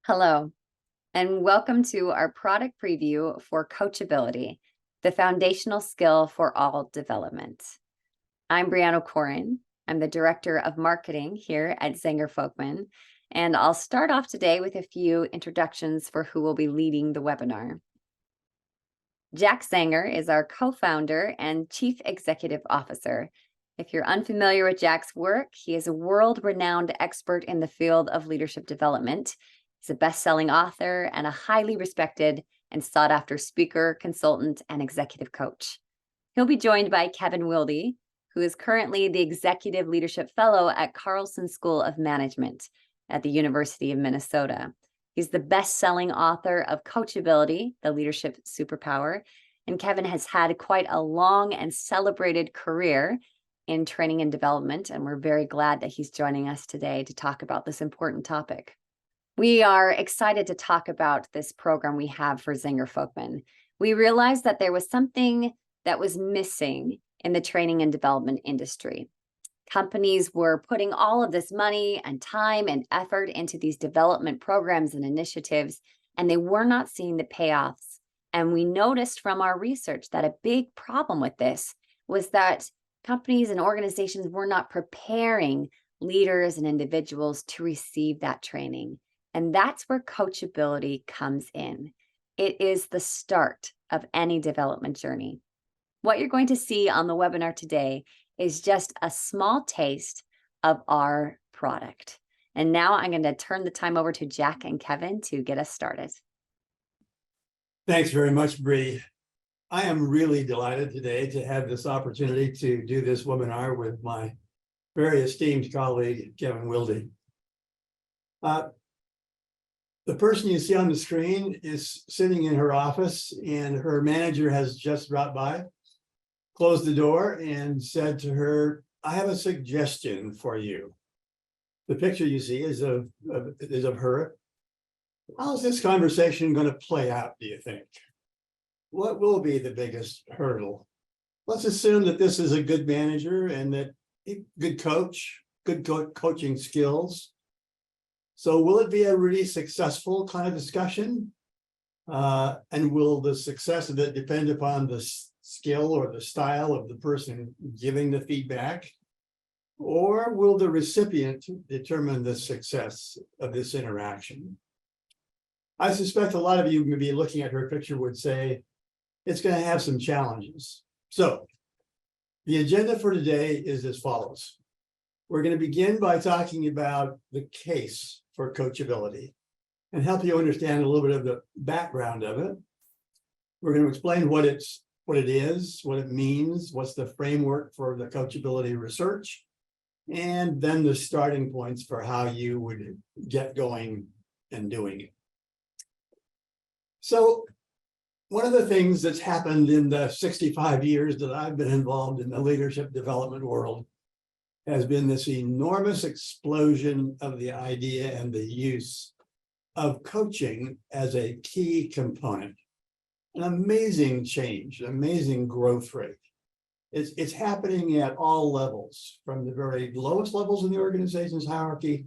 Hello, and welcome to our product preview for Coachability, the foundational skill for all development. I'm Brianna Corin. I'm the Director of Marketing here at Zenger Folkman, and I'll start off today with a few introductions for who will be leading the webinar. Jack Zenger is our co-founder and Chief Executive Officer. If you're unfamiliar with Jack's work, he is a world-renowned expert in the field of leadership development. He's a best-selling author and a highly respected and sought-after speaker, consultant, and executive coach. He'll be joined by Kevin Wilde, who is currently the Executive Leadership Fellow at Carlson School of Management at the University of Minnesota. He's the best-selling author of Coachability, the Leadership Superpower, and Kevin has had quite a long and celebrated career in training and development, and we're very glad that he's joining us today to talk about this important topic. We are excited to talk about this program we have for Zenger Folkman. We realized that there was something that was missing in the training and development industry. Companies were putting all of this money and time and effort into these development programs and initiatives, and they were not seeing the payoffs. And we noticed from our research that a big problem with this was that companies and organizations were not preparing leaders and individuals to receive that training. And that's where coachability comes in. It is the start of any development journey. What you're going to see on the webinar today is just a small taste of our product. And now I'm going to turn the time over to Jack and Kevin to get us started. Thanks very much, Bree. I am really delighted today to have this opportunity to do this webinar with my very esteemed colleague, Kevin Wilde. The person you see on the screen is sitting in her office, and her manager has just dropped by, closed the door, and said to her, "I have a suggestion for you." The picture you see is of her. How's this conversation going to play out, do you think? What will be the biggest hurdle? Let's assume that this is a good manager and that good coach, good coaching skills. So will it be a really successful kind of discussion? And will the success of it depend upon the skill or the style of the person giving the feedback? Or will the recipient determine the success of this interaction? I suspect a lot of you maybe looking at her picture would say it's going to have some challenges. So the agenda for today is as follows. We're going to begin by talking about the case for coachability and help you understand a little bit of the background of it. We're going to explain what it is, what it means, what's the framework for the coachability research, and then the starting points for how you would get going and doing it. So one of the things that's happened in the 65 years that I've been involved in the leadership development world has been this enormous explosion of the idea and the use of coaching as a key component. An amazing change, an amazing growth rate. It's happening at all levels, from the very lowest levels in the organization's hierarchy,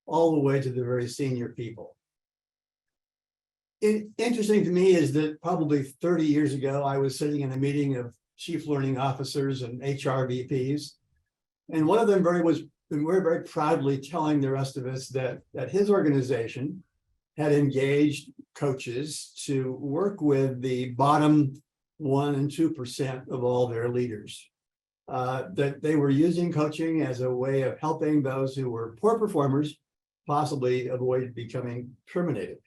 all the way to the very senior people. Interesting to me is that probably 30 years ago, I was sitting in a meeting of chief learning officers and HR VPs. And one of them was very proudly telling the rest of us that his organization had engaged coaches to work with the bottom 1% and 2% of all their leaders. That they were using coaching as a way of helping those who were poor performers possibly avoid becoming terminated.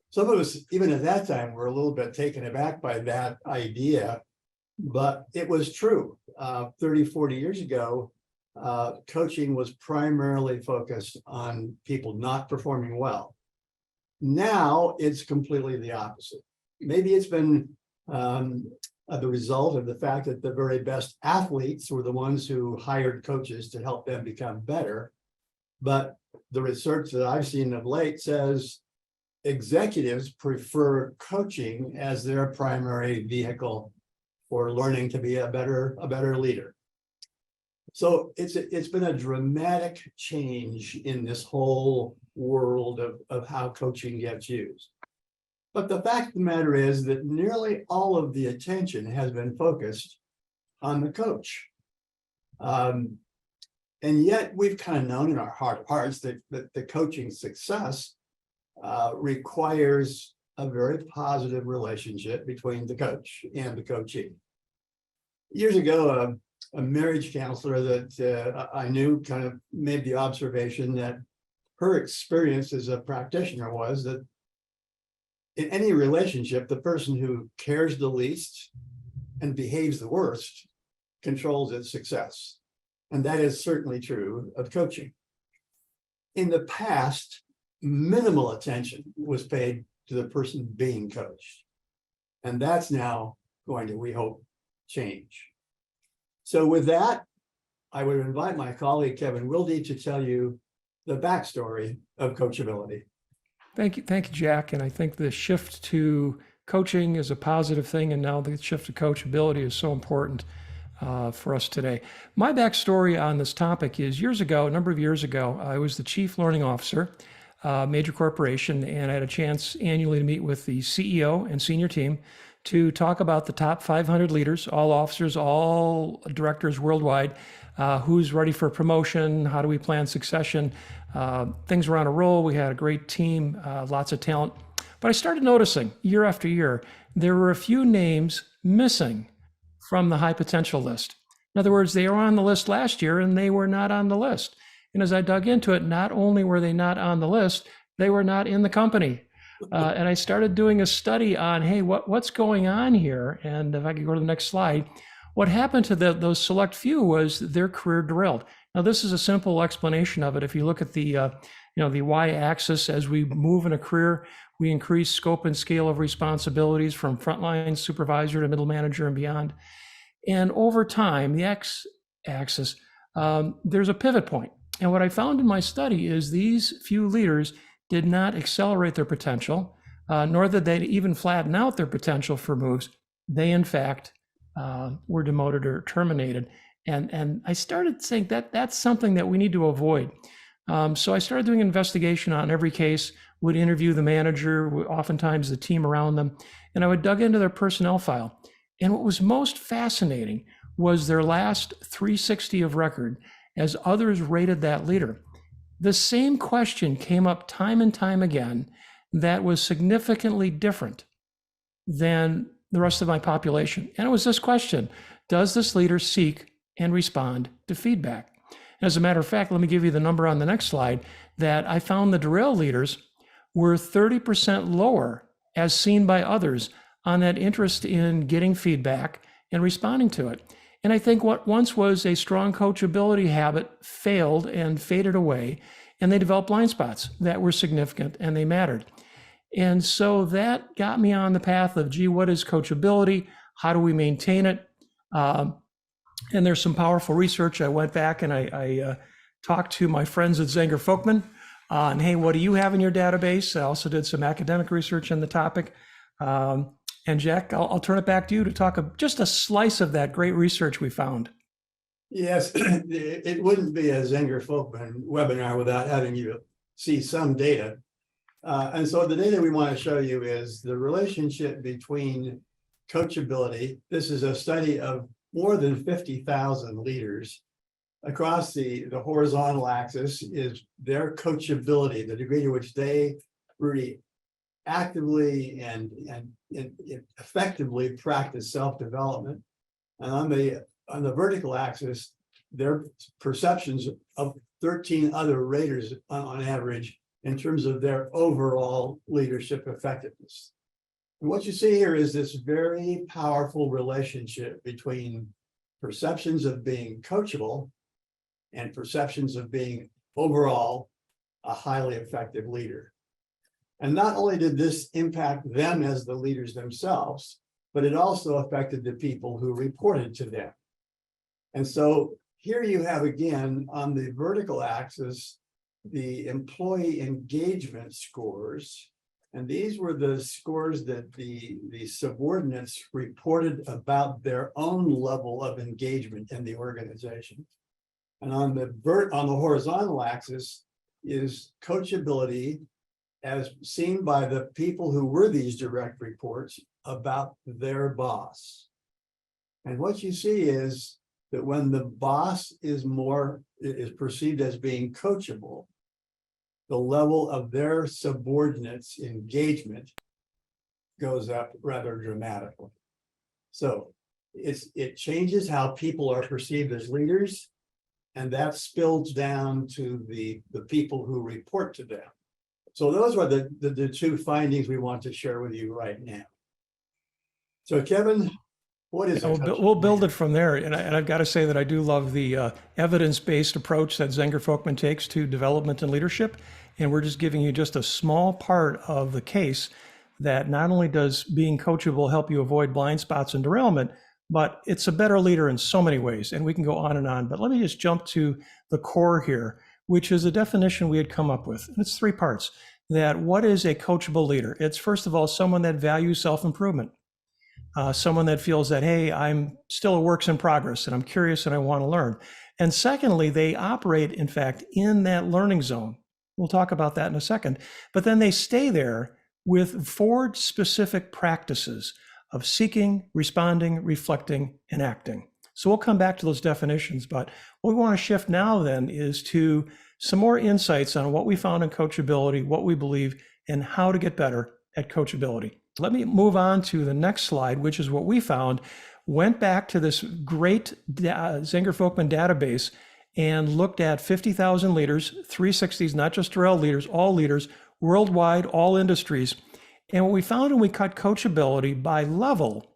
Some of us, even at that time, were a little bit taken aback by that idea. But it was true. 30, 40 years ago, coaching was primarily focused on people not performing well. Now it's completely the opposite. Maybe it's been the result of the fact that the very best athletes were the ones who hired coaches to help them become better. But the research that I've seen of late says executives prefer coaching as their primary vehicle for learning to be a better leader. So it's been a dramatic change in this whole world of how coaching gets used. But the fact of the matter is that nearly all of the attention has been focused on the coach. And yet we've kind of known in our heart of hearts that the coaching success requires a very positive relationship between the coach and the coachee. Years ago, a marriage counselor that I knew kind of made the observation that her experience as a practitioner was that in any relationship, the person who cares the least and behaves the worst controls its success. And that is certainly true of coaching. In the past, minimal attention was paid to the person being coached. And that's now going to, we hope, change. So with that, I would invite my colleague, Kevin Wilde, to tell you the backstory of coachability. Thank you, Jack. And I think the shift to coaching is a positive thing, and now the shift to coachability is so important for us today. My backstory on this topic is a number of years ago, I was the chief learning officer, major corporation, and I had a chance annually to meet with the CEO and senior team to talk about the top 500 leaders, all officers, all directors worldwide, who's ready for promotion, how do we plan succession, things were on a roll, we had a great team, lots of talent. But I started noticing year after year, there were a few names missing from the high potential list. In other words, they were on the list last year and they were not on the list. And as I dug into it, not only were they not on the list, they were not in the company. And I started doing a study on, hey, what's going on here? And if I could go to the next slide, what happened to those select few was their career derailed. Now, this is a simple explanation of it. If you look at the y-axis, as we move in a career, we increase scope and scale of responsibilities from frontline supervisor to middle manager and beyond. And over time, the x-axis, there's a pivot point. And what I found in my study is these few leaders did not accelerate their potential, nor did they even flatten out their potential for moves. They, in fact, were demoted or terminated. And I started saying that's something that we need to avoid. So I started doing an investigation on every case, would interview the manager, oftentimes the team around them, and I would dug into their personnel file. And what was most fascinating was their last 360 of record as others rated that leader. The same question came up time and time again that was significantly different than the rest of my population. And it was this question: does this leader seek and respond to feedback? As a matter of fact, let me give you the number on the next slide, that I found the derailed leaders were 30% lower as seen by others on that interest in getting feedback and responding to it. And I think what once was a strong coachability habit failed and faded away, and they developed blind spots that were significant and they mattered. And so that got me on the path of, gee, what is coachability? How do we maintain it? And there's some powerful research. I went back and I talked to my friends at Zenger Folkman on, hey, what do you have in your database? I also did some academic research on the topic. And Jack, I'll turn it back to you to talk just a slice of that great research we found. Yes, it wouldn't be a Zenger Folkman webinar without having you see some data. And so the data we want to show you is the relationship between coachability. This is a study of more than 50,000 leaders. Across the horizontal axis is their coachability, the degree to which they really actively and effectively practice self-development. And on the vertical axis, their perceptions of 13 other raters on average in terms of their overall leadership effectiveness. And what you see here is this very powerful relationship between perceptions of being coachable and perceptions of being overall a highly effective leader. And not only did this impact them as the leaders themselves, but it also affected the people who reported to them. And so here you have, again, on the vertical axis, the employee engagement scores. And these were the scores that the subordinates reported about their own level of engagement in the organization. And on the horizontal axis, is coachability as seen by the people who were these direct reports about their boss. And what you see is that when the boss is perceived as being coachable, the level of their subordinates' engagement goes up rather dramatically. So it changes how people are perceived as leaders, and that spills down to the people who report to them. So those are the two findings we want to share with you right now. So Kevin, what is it? We'll build it from there. And I've got to say that I do love the evidence-based approach that Zenger Folkman takes to development and leadership. And we're just giving you just a small part of the case that not only does being coachable help you avoid blind spots and derailment, but it's a better leader in so many ways. And we can go on and on. But let me just jump to the core here, which is a definition we had come up with. And it's 3 parts. That what is a coachable leader? It's first of all, someone that values self-improvement. Someone that feels that, hey, I'm still a work in progress and I'm curious and I want to learn. And secondly, they operate, in fact, in that learning zone. We'll talk about that in a second. But then they stay there with 4 specific practices of seeking, responding, reflecting, and acting. So we'll come back to those definitions. But what we want to shift now then is to some more insights on what we found in coachability, what we believe, and how to get better at coachability. Let me move on to the next slide, which is what we found. Went back to this great Zenger Folkman database and looked at 50,000 leaders, 360s, not just Durrell leaders, all leaders, worldwide, all industries. And what we found when we cut coachability by level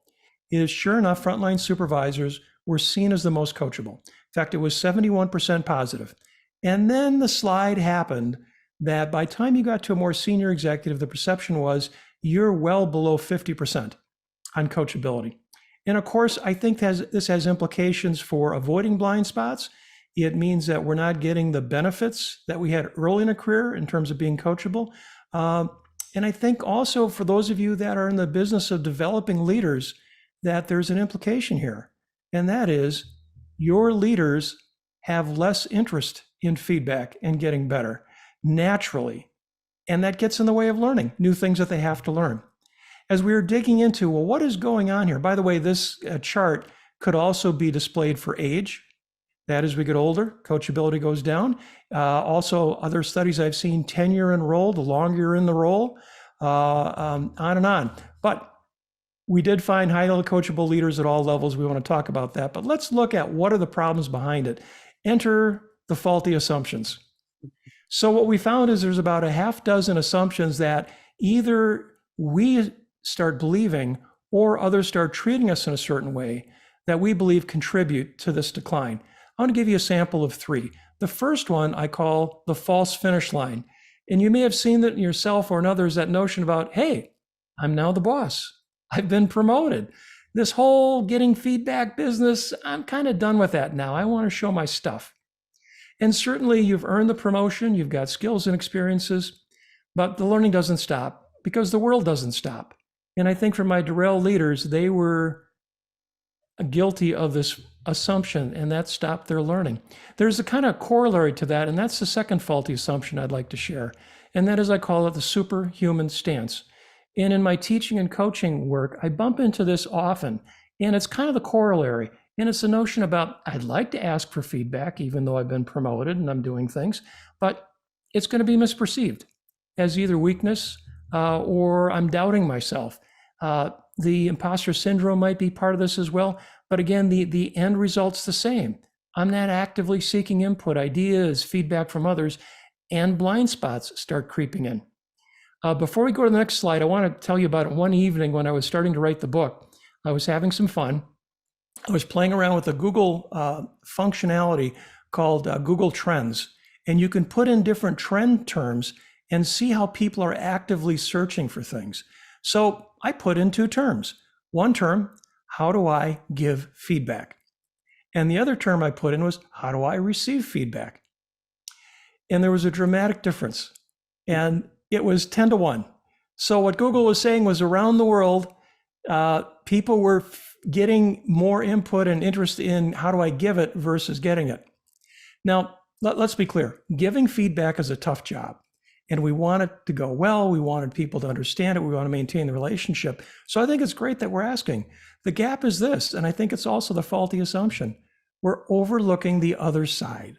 is, sure enough, frontline supervisors were seen as the most coachable. In fact, it was 71% positive. And then the slide happened that by the time you got to a more senior executive, the perception was you're well below 50% on coachability. And of course, I think this has implications for avoiding blind spots. It means that we're not getting the benefits that we had early in a career in terms of being coachable. And I think also for those of you that are in the business of developing leaders, that there's an implication here. And that is your leaders have less interest in feedback and getting better naturally. And that gets in the way of learning new things that they have to learn. As we were digging into, well, what is going on here? By the way, this chart could also be displayed for age. That as we get older, coachability goes down. Also, other studies I've seen, tenure in role, the longer you're in the role, on and on. But we did find highly coachable leaders at all levels. We want to talk about that. But let's look at what are the problems behind it. Enter the faulty assumptions. So what we found is there's about a half dozen assumptions that either we start believing or others start treating us in a certain way that we believe contribute to this decline. I want to give you a sample of 3. The first one I call the false finish line. And you may have seen that in yourself or in others, that notion about, hey, I'm now the boss. I've been promoted. This whole getting feedback business, I'm kind of done with that now. I want to show my stuff. And certainly you've earned the promotion, you've got skills and experiences, but the learning doesn't stop because the world doesn't stop. And I think for my Durrell leaders, they were guilty of this assumption, and that stopped their learning. There's a kind of corollary to that, and that's the second faulty assumption I'd like to share. And that is, I call it the superhuman stance. And in my teaching and coaching work, I bump into this often, and it's kind of the corollary. And it's the notion about, I'd like to ask for feedback, even though I've been promoted and I'm doing things, but it's going to be misperceived as either weakness or I'm doubting myself. The imposter syndrome might be part of this as well. But again, the end result's the same. I'm not actively seeking input, ideas, feedback from others, and blind spots start creeping in. Before we go to the next slide, I want to tell you about one evening when I was starting to write the book. I was having some fun. I was playing around with a Google functionality called Google Trends. And you can put in different trend terms and see how people are actively searching for things. So I put in 2 terms. One term, how do I give feedback? And the other term I put in was, how do I receive feedback? And there was a dramatic difference. And it was 10 to 1. So what Google was saying was around the world, people were getting more input and interest in how do I give it versus getting it. Now, let's be clear. Giving feedback is a tough job. And we want it to go well. We wanted people to understand it. We want to maintain the relationship. So I think it's great that we're asking. The gap is this, and I think it's also the faulty assumption. We're overlooking the other side.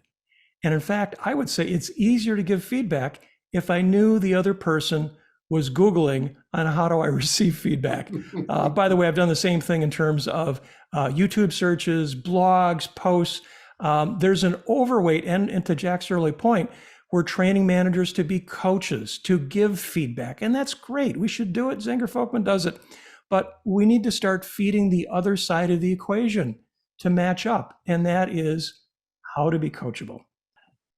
And in fact, I would say it's easier to give feedback if I knew the other person was Googling on how do I receive feedback. By the way, I've done the same thing in terms of YouTube searches, blogs, posts. There's an overweight, and to Jack's early point, we're training managers to be coaches, to give feedback. And that's great. We should do it. Zenger Folkman does it. But we need to start feeding the other side of the equation to match up. And that is how to be coachable.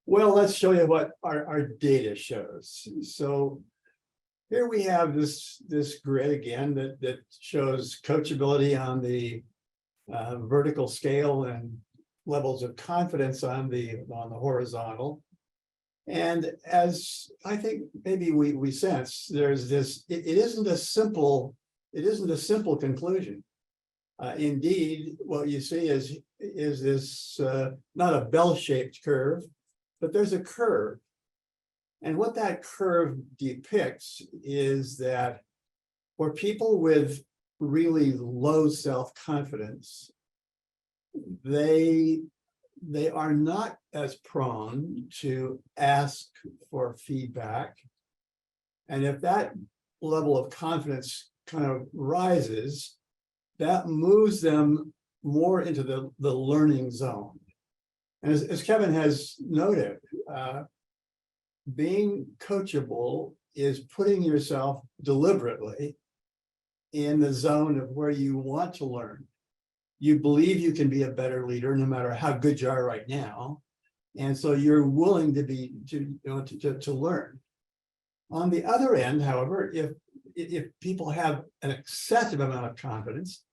Well, let's show you what our data shows. So here we have this grid again that shows coachability on the vertical scale and levels of confidence on the horizontal. And as I think maybe we sense, there's this, it isn't a simple conclusion. Indeed, what you see is this not a bell-shaped curve, but there's a curve. And what that curve depicts is that for people with really low self-confidence, they are not as prone to ask for feedback. And if that level of confidence kind of rises, that moves them more into the learning zone. And as Kevin has noted, being coachable is putting yourself deliberately in the zone of where you want to learn. You believe you can be a better leader no matter how good you are right now. And so you're willing to learn. On the other end, however, if people have an excessive amount of confidence,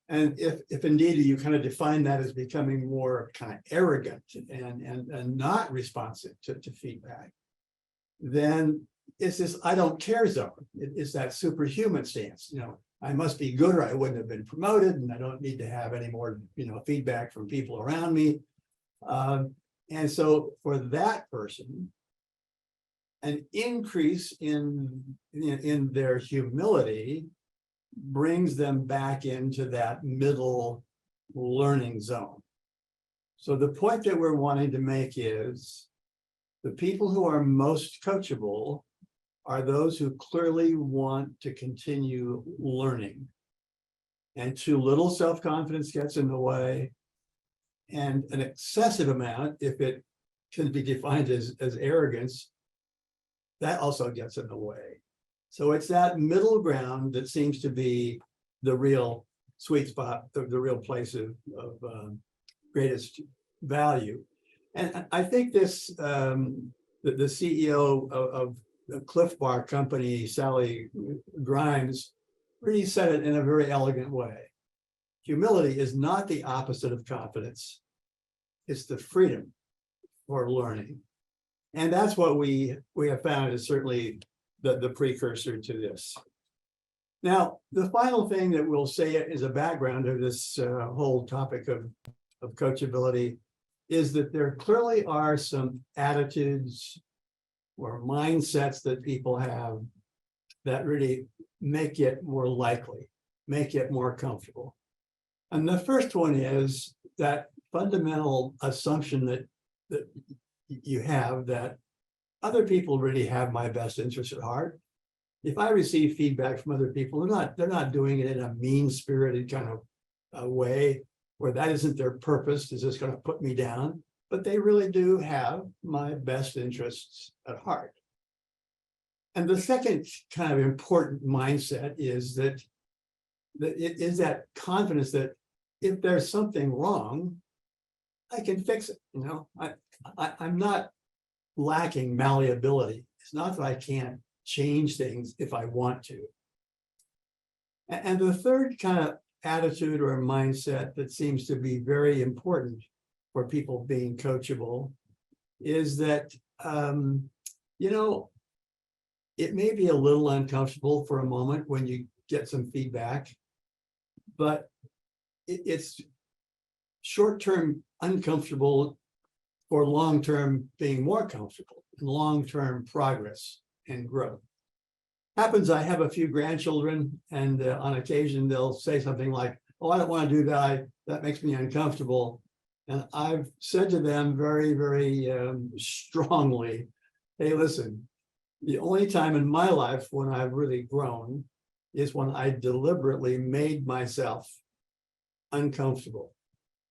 and if indeed you kind of define that as becoming more kind of arrogant and not responsive to feedback, then it's this I don't care zone. It's that superhuman stance. I must be good or I wouldn't have been promoted, and I don't need to have any more feedback from people around me. And so for that person, an increase in their humility brings them back into that middle learning zone. So the point that we're wanting to make is the people who are most coachable are those who clearly want to continue learning. And too little self-confidence gets in the way. And an excessive amount, if it can be defined as arrogance, that also gets in the way. So it's that middle ground that seems to be the real sweet spot, the real place of greatest value. And I think this, the CEO of the Cliff Bar company, Sally Grimes, really said it in a very elegant way. Humility is not the opposite of confidence. It's the freedom for learning. And that's what we have found is certainly the precursor to this. Now, the final thing that we'll say is a background of this whole topic of coachability is that there clearly are some attitudes or mindsets that people have that really make it more likely, make it more comfortable. And the first one is that fundamental assumption that you have that other people really have my best interest at heart. If I receive feedback from other people, they're not doing it in a mean-spirited kind of way where that isn't their purpose, is just going to put me down, but they really do have my best interests at heart. And the second kind of important mindset is that it is that confidence that if there's something wrong, I can fix it. I'm not lacking malleability. It's not that I can't change things if I want to. And the third kind of attitude or mindset that seems to be very important for people being coachable is that, it may be a little uncomfortable for a moment when you get some feedback, but it's short-term uncomfortable for long-term being more comfortable and long-term progress and growth. Happens I have a few grandchildren, and on occasion they'll say something like, oh, I don't want to do that. That makes me uncomfortable. And I've said to them very, very strongly, hey, listen, the only time in my life when I've really grown is when I deliberately made myself uncomfortable.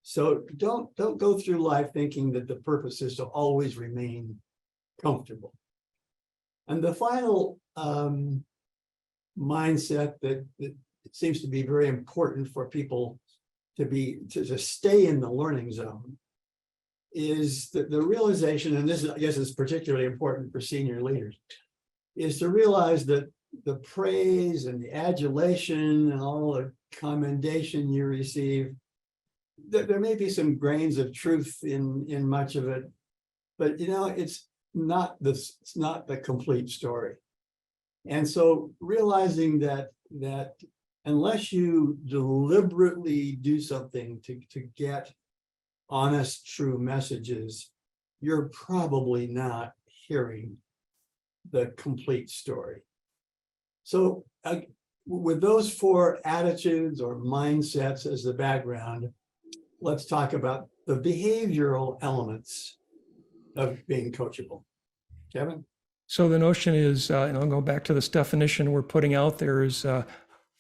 So don't go through life thinking that the purpose is to always remain comfortable. And the final mindset that it seems to be very important for people to stay in the learning zone is that the realization, and this, I guess, is particularly important for senior leaders, is to realize that the praise and the adulation and all the commendation you receive, that there may be some grains of truth in much of it, but it's not the complete story. And so realizing that unless you deliberately do something to get honest, true messages, you're probably not hearing the complete story. So with those 4 attitudes or mindsets as the background, let's talk about the behavioral elements of being coachable. Kevin? So the notion is, and I'll go back to this definition we're putting out there, is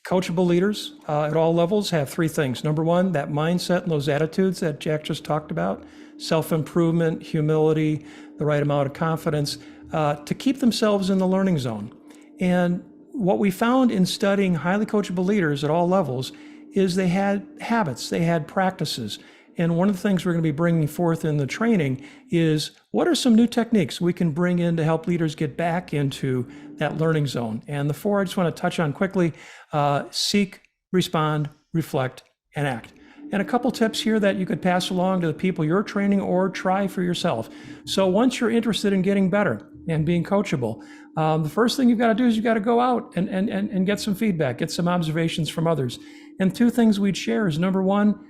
coachable leaders at all levels have 3 things. Number 1, that mindset and those attitudes that Jack just talked about, self-improvement, humility, the right amount of confidence, to keep themselves in the learning zone. And what we found in studying highly coachable leaders at all levels is they had habits, they had practices. And one of the things we're going to be bringing forth in the training is what are some new techniques we can bring in to help leaders get back into that learning zone. And the 4 I just want to touch on quickly: seek, respond, reflect, and act. And a couple tips here that you could pass along to the people you're training or try for yourself. So once you're interested in getting better and being coachable, the first thing you've got to do is you've got to go out and get some feedback, get some observations from others. And 2 things we'd share is, number 1,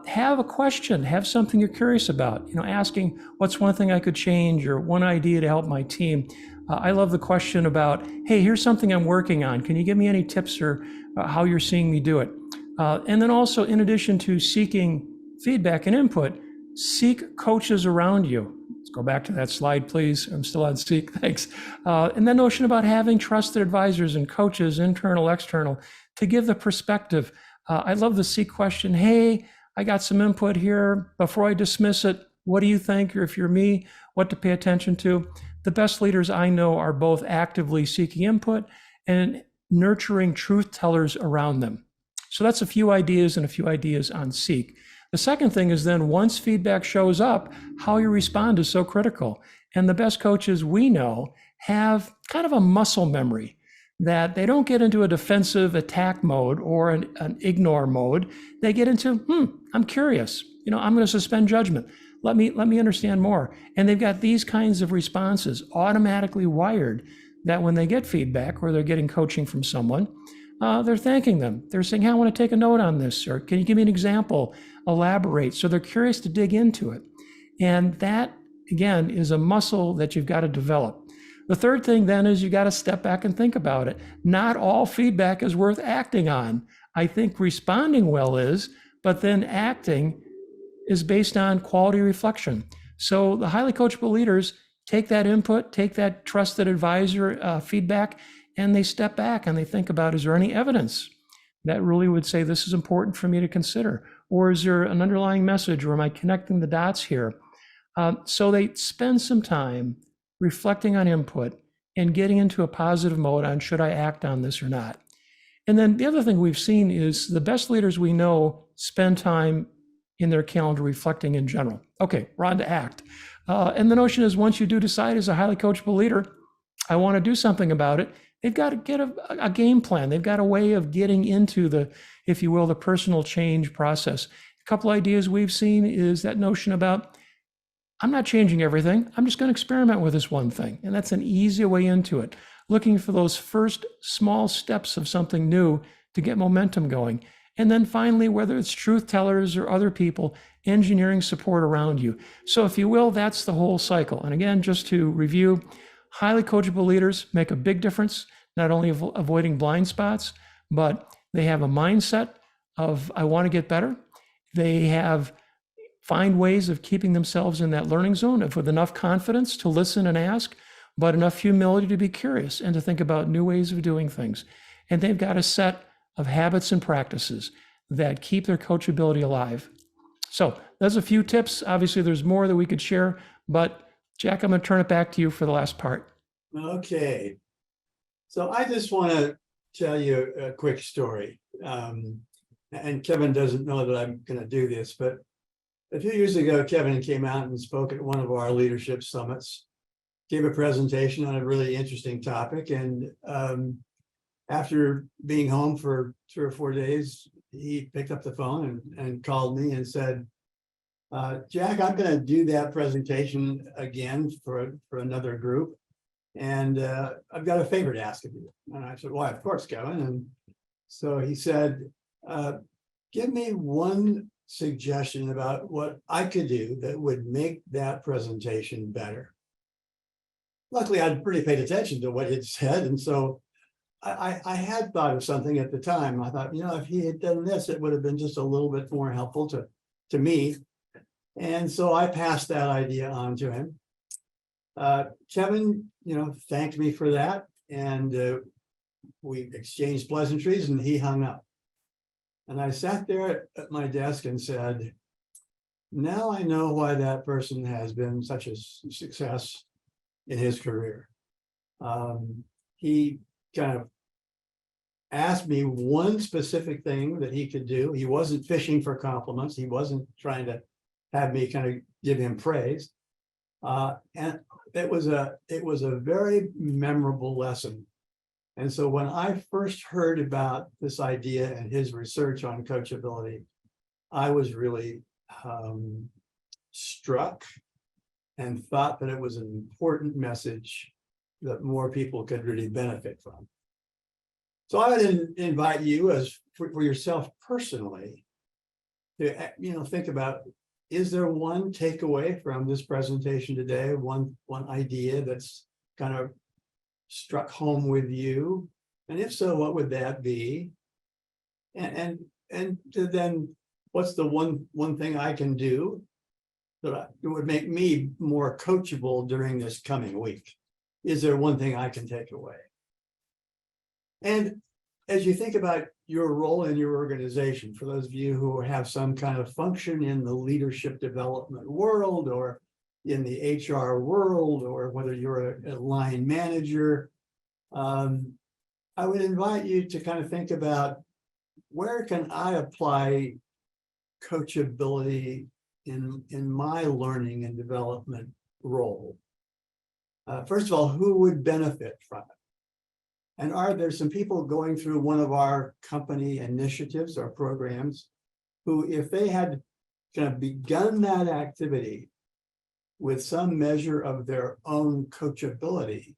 have a question, have something you're curious about, asking what's one thing I could change or one idea to help my team. I love the question about, hey, here's something I'm working on. Can you give me any tips or how you're seeing me do it? And then also, in addition to seeking feedback and input, seek coaches around you. Let's go back to that slide, please. I'm still on seek, thanks. And the notion about having trusted advisors and coaches, internal, external, to give the perspective. I love the seek question. Hey, I got some input here. Before I dismiss it, what do you think? Or if you're me, what to pay attention to? The best leaders I know are both actively seeking input and nurturing truth tellers around them. So that's a few ideas on seek. The second thing is then, once feedback shows up, how you respond is so critical. And the best coaches we know have kind of a muscle memory, that they don't get into a defensive attack mode or an ignore mode. They get into, I'm curious. I'm going to suspend judgment. Let me understand more. And they've got these kinds of responses automatically wired that when they get feedback or they're getting coaching from someone, they're thanking them. They're saying, hey, I want to take a note on this, or can you give me an example? Elaborate. So they're curious to dig into it. And that, again, is a muscle that you've got to develop. The third thing then is you got to step back and think about it. Not all feedback is worth acting on. I think responding well is, but then acting is based on quality reflection. So the highly coachable leaders take that input, take that trusted advisor feedback, and they step back and they think about, is there any evidence that really would say this is important for me to consider? Or is there an underlying message, or am I connecting the dots here? So they spend some time reflecting on input and getting into a positive mode on, should I act on this or not? And then the other thing we've seen is the best leaders we know spend time in their calendar reflecting in general. Okay, we're on to act. And the notion is, once you do decide as a highly coachable leader, I want to do something about it, they've got to get a game plan. They've got a way of getting into the, if you will, the personal change process. A couple ideas we've seen is that notion about, I'm not changing everything. I'm just going to experiment with this one thing. And that's an easy way into it. Looking for those first small steps of something new to get momentum going. And then finally, whether it's truth tellers or other people, engineering support around you. So if you will, that's the whole cycle. And again, just to review, highly coachable leaders make a big difference, not only avoiding blind spots, but they have a mindset of, I want to get better. They find ways of keeping themselves in that learning zone with enough confidence to listen and ask, but enough humility to be curious and to think about new ways of doing things. And they've got a set of habits and practices that keep their coachability alive. So there's a few tips. Obviously, there's more that we could share, but Jack, I'm going to turn it back to you for the last part. Okay. So I just want to tell you a quick story. And Kevin doesn't know that I'm going to do this, but a few years ago, Kevin came out and spoke at one of our leadership summits, gave a presentation on a really interesting topic. And after being home for 3 or 4 days, he picked up the phone and called me and said, Jack, I'm going to do that presentation again for another group. And I've got a favor to ask of you. And I said, why, of course, Kevin. And so he said, give me one suggestion about what I could do that would make that presentation better. Luckily, I'd pretty paid attention to what he'd said. And so I had thought of something at the time. I thought, if he had done this, it would have been just a little bit more helpful to me. And so I passed that idea on to him. Kevin, thanked me for that. And we exchanged pleasantries and he hung up. And I sat there at my desk and said, now I know why that person has been such a success in his career. He kind of asked me one specific thing that he could do. He wasn't fishing for compliments. He wasn't trying to have me kind of give him praise. And it was a very memorable lesson. And so when I first heard about this idea and his research on coachability, I was really struck and thought that it was an important message that more people could really benefit from. So I would invite you, as for yourself personally, to think about, is there one takeaway from this presentation today, one idea that's kind of struck home with you? And if so, what would that be? And then what's the one thing I can do that it would make me more coachable during this coming week? Is there one thing I can take away? And as you think about your role in your organization, for those of you who have some kind of function in the leadership development world or in the HR world, or whether you're a line manager, I would invite you to kind of think about, where can I apply coachability in my learning and development role? First of all, who would benefit from it? And are there some people going through one of our company initiatives or programs who, if they had kind of begun that activity with some measure of their own coachability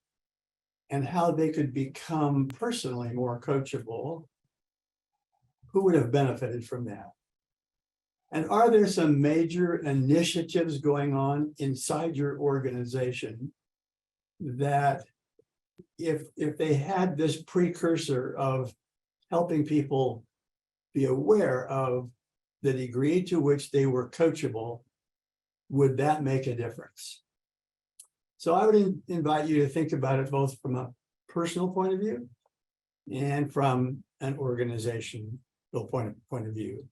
and how they could become personally more coachable, who would have benefited from that? And are there some major initiatives going on inside your organization that, if they had this precursor of helping people be aware of the degree to which they were coachable, would that make a difference? So I would invite you to think about it both from a personal point of view and from an organizational point of view.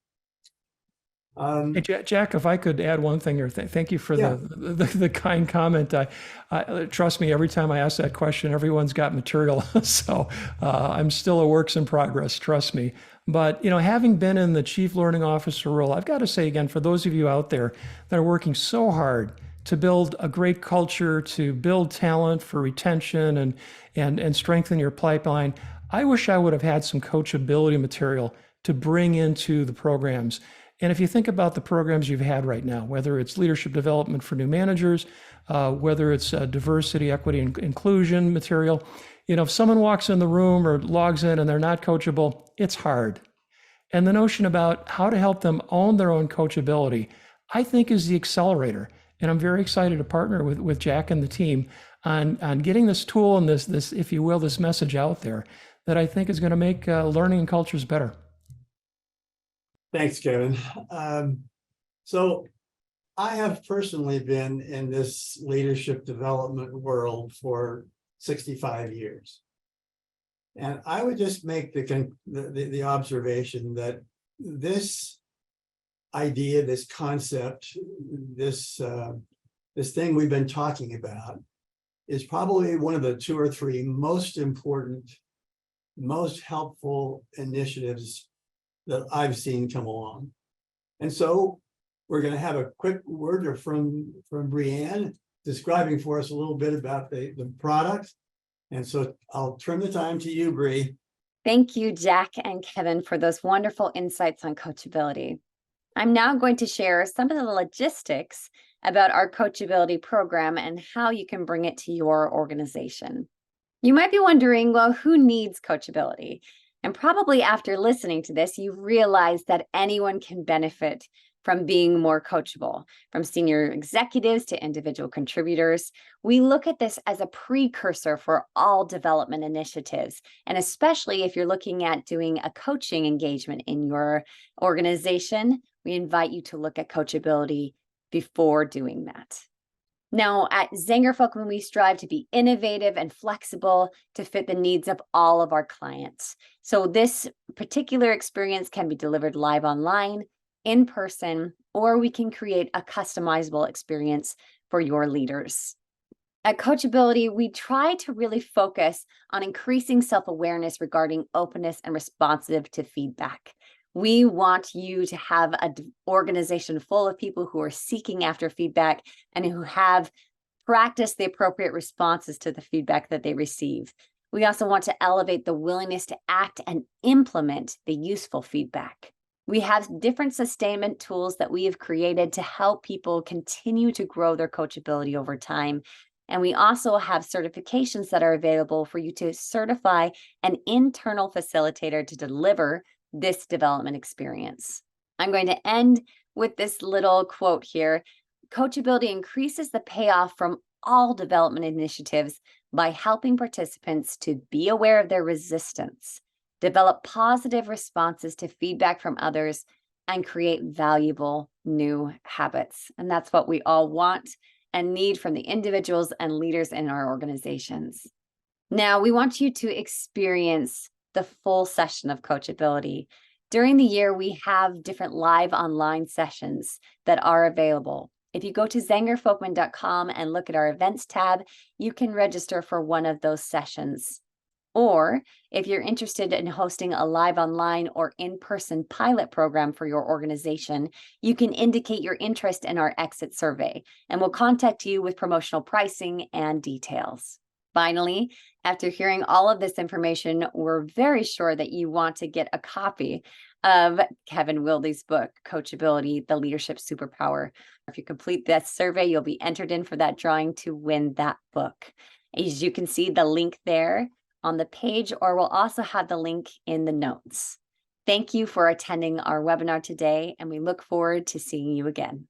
Hey, Jack, if I could add one thing here, thank you for the kind comment. I trust me, every time I ask that question, everyone's got material. So I'm still a works in progress, trust me. But, having been in the chief learning officer role, I've got to say again, for those of you out there that are working so hard to build a great culture, to build talent for retention and strengthen your pipeline, I wish I would have had some coachability material to bring into the programs. And if you think about the programs you've had right now, whether it's leadership development for new managers, whether it's diversity, equity, and inclusion material, if someone walks in the room or logs in and they're not coachable, it's hard. And the notion about how to help them own their own coachability, I think, is the accelerator. And I'm very excited to partner with Jack and the team on getting this tool and this, if you will, this message out there that I think is going to make learning and cultures better. Thanks, Kevin. So I have personally been in this leadership development world for 65 years. And I would just make the observation that this idea, this concept, this thing we've been talking about is probably one of the 2 or 3 most important, most helpful initiatives that I've seen come along. And so we're going to have a quick word from Brianne describing for us a little bit about the product. And so I'll turn the time to you, Bree. Thank you, Jack and Kevin, for those wonderful insights on coachability. I'm now going to share some of the logistics about our coachability program and how you can bring it to your organization. You might be wondering, well, who needs coachability? And probably after listening to this, you realize that anyone can benefit from being more coachable, from senior executives to individual contributors. We look at this as a precursor for all development initiatives. And especially if you're looking at doing a coaching engagement in your organization, we invite you to look at coachability before doing that. Now, at Zenger Folkman, we strive to be innovative and flexible to fit the needs of all of our clients. So this particular experience can be delivered live online, in person, or we can create a customizable experience for your leaders. At Coachability, we try to really focus on increasing self-awareness regarding openness and responsive to feedback. We want you to have an organization full of people who are seeking after feedback and who have practiced the appropriate responses to the feedback that they receive. We also want to elevate the willingness to act and implement the useful feedback. We have different sustainment tools that we have created to help people continue to grow their coachability over time. And we also have certifications that are available for you to certify an internal facilitator to deliver this development experience. I'm going to end with this little quote here. Coachability increases the payoff from all development initiatives by helping participants to be aware of their resistance, develop positive responses to feedback from others, and create valuable new habits. And that's what we all want and need from the individuals and leaders in our organizations. Now, we want you to experience the full session of Coachability. During the year, we have different live online sessions that are available. If you go to zengerfolkman.com and look at our events tab, you can register for one of those sessions. Or if you're interested in hosting a live online or in-person pilot program for your organization, you can indicate your interest in our exit survey, and we'll contact you with promotional pricing and details. Finally, after hearing all of this information, we're very sure that you want to get a copy of Kevin Wilde's book, Coachability, the Leadership Superpower. If you complete that survey, you'll be entered in for that drawing to win that book. As you can see, the link there on the page, or we'll also have the link in the notes. Thank you for attending our webinar today, and we look forward to seeing you again.